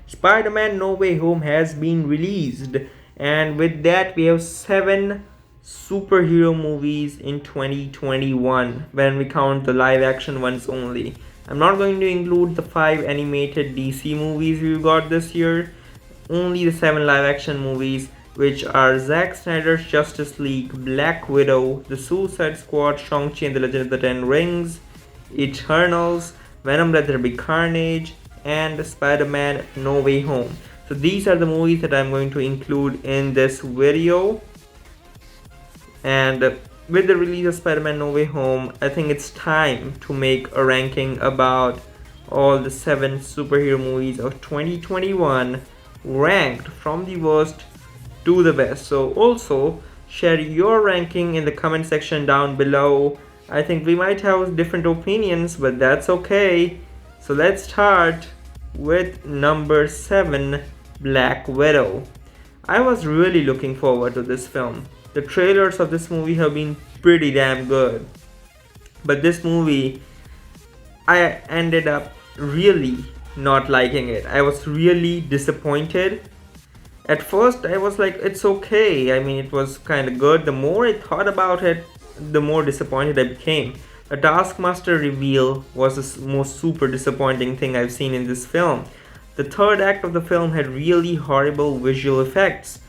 Spider-Man No Way Home has been released, and with that we have 7 superhero movies in 2021 when we count the live action ones only. I'm not going to include the 5 animated DC movies we got this year, only the 7 live action movies, which are Zack Snyder's Justice League, Black Widow, The Suicide Squad, Shang-Chi and the Legend of the Ten Rings, Eternals, Venom Let There Be Carnage, and Spider-Man No Way Home. So these are the movies that I'm going to include in this video. And with the release of Spider-Man No Way Home, I think it's time to make a ranking about all the 7 superhero movies of 2021, ranked from the worst to the best. So also share your ranking in the comment section down below. I think we might have different opinions, but that's okay. So let's start with number 7, Black Widow. I was really looking forward to this film. The trailers of this movie have been pretty damn good. But this movie, I ended up really not liking it. I was really disappointed. At first, I was like, it's okay. I mean, it was kind of good. The more I thought about it, the more disappointed I became. The Taskmaster reveal was the most super disappointing thing I've seen in this film. The third act of the film had really horrible visual effects,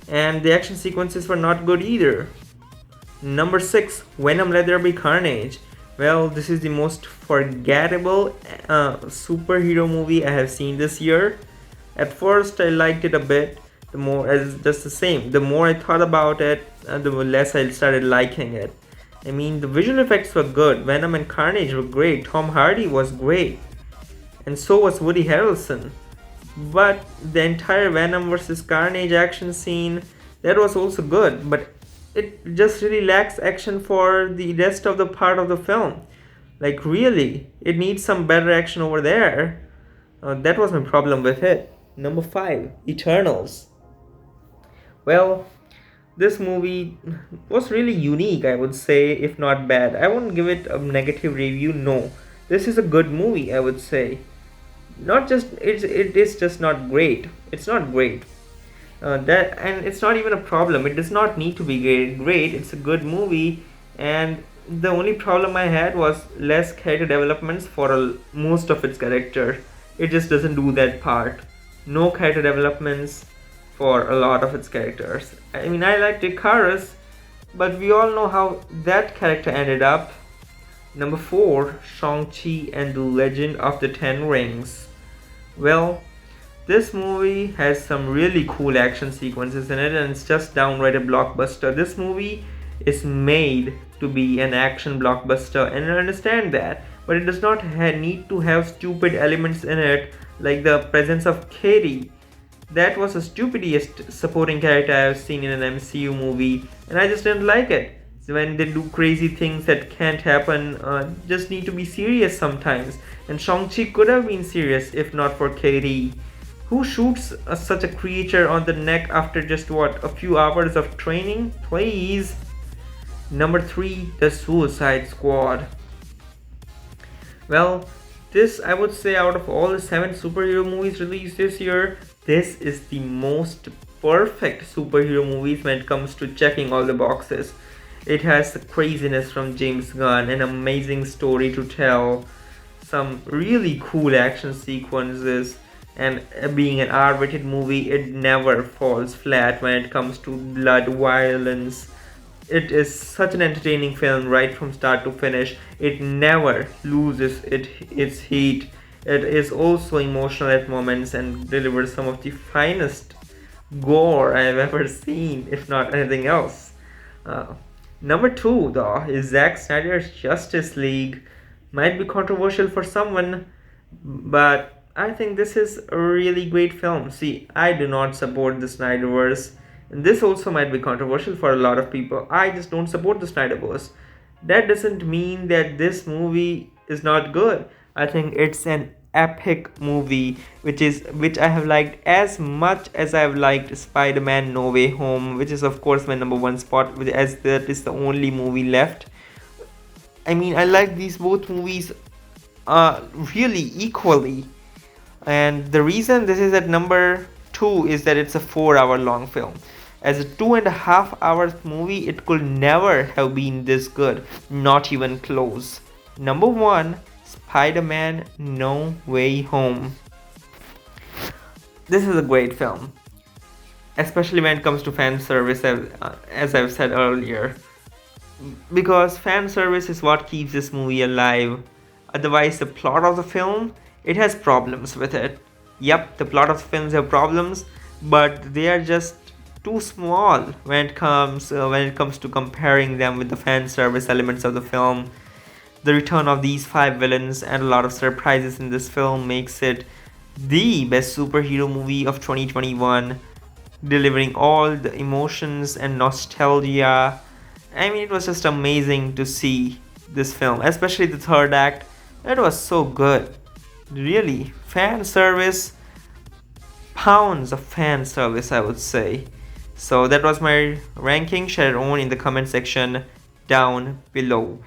and the action sequences were not good either. Number 6, Venom Let There Be Carnage. Well, this is the most forgettable superhero movie I have seen this year. At first, I liked it a bit. The more, as just the same. The more I thought about it, the less I started liking it. I mean, the visual effects were good. Venom and Carnage were great. Tom Hardy was great, and so was Woody Harrelson. But the entire Venom versus Carnage action scene, that was also good, but it just really lacks action for the rest of the part of the film. Like, really, it needs some better action over there. That was my problem with it. Number 5, Eternals. Well, this movie was really unique, I would say, if not bad. I won't give it a negative review, no. This is a good movie, I would say. Not just, it is just not great. It's not great. And it's not even a problem. It does not need to be great. It's a good movie, and the only problem I had was less character developments for most of its character. It just doesn't do that part. No character developments for a lot of its characters. I mean, I liked Icarus, but we all know how that character ended up. Number 4, Shang-Chi and the Legend of the Ten Rings. Well, this movie has some really cool action sequences in it, and it's just downright a blockbuster. This movie is made to be an action blockbuster, and I understand that, but it does not need to have stupid elements in it, like the presence of Katie. That was the stupidest supporting character I've seen in an MCU movie, and I just didn't like it. So when they do crazy things that can't happen, just need to be serious sometimes. And Shang-Chi could have been serious if not for Katie. Who shoots such a creature on the neck after just a few hours of training? Please. Number 3, The Suicide Squad. Well, this, I would say, out of all the 7 superhero movies released this year, this is the most perfect superhero movies when it comes to checking all the boxes. It has the craziness from James Gunn, an amazing story to tell, some really cool action sequences, and being an R-rated movie, it never falls flat when it comes to blood, violence. It is such an entertaining film right from start to finish. It never loses its heat. It is also emotional at moments and delivers some of the finest gore I have ever seen, if not anything else. Number 2, though, is Zack Snyder's Justice League. Might be controversial for someone, but I think this is a really great film. See, I do not support the Snyderverse, and this also might be controversial for a lot of people. I just don't support the Snyderverse. That doesn't mean that this movie is not good. I think it's an epic movie, which I have liked as much as I've liked Spider-Man No Way Home, which is of course my number one spot, as that is the only movie left. I mean, I like these both movies really equally. And the reason this is at number two is that it's a 4 hour long film. As a 2.5 hours movie, it could never have been this good, not even close. Number one, Spider Man No Way Home. This is a great film, especially when it comes to fan service, as I've said earlier, because fan service is what keeps this movie alive. Otherwise, the plot of the film, it has problems with it. Yep, the plot of the films have problems, but they are just too small when it comes to comparing them with the fan service elements of the film. The return of these five villains and a lot of surprises in this film makes it the best superhero movie of 2021, delivering all the emotions and nostalgia. I mean, it was just amazing to see this film, especially the third act. It was so good. Really, fan service, pounds of fan service, I would say. So that was my ranking. Share your own in the comment section down below.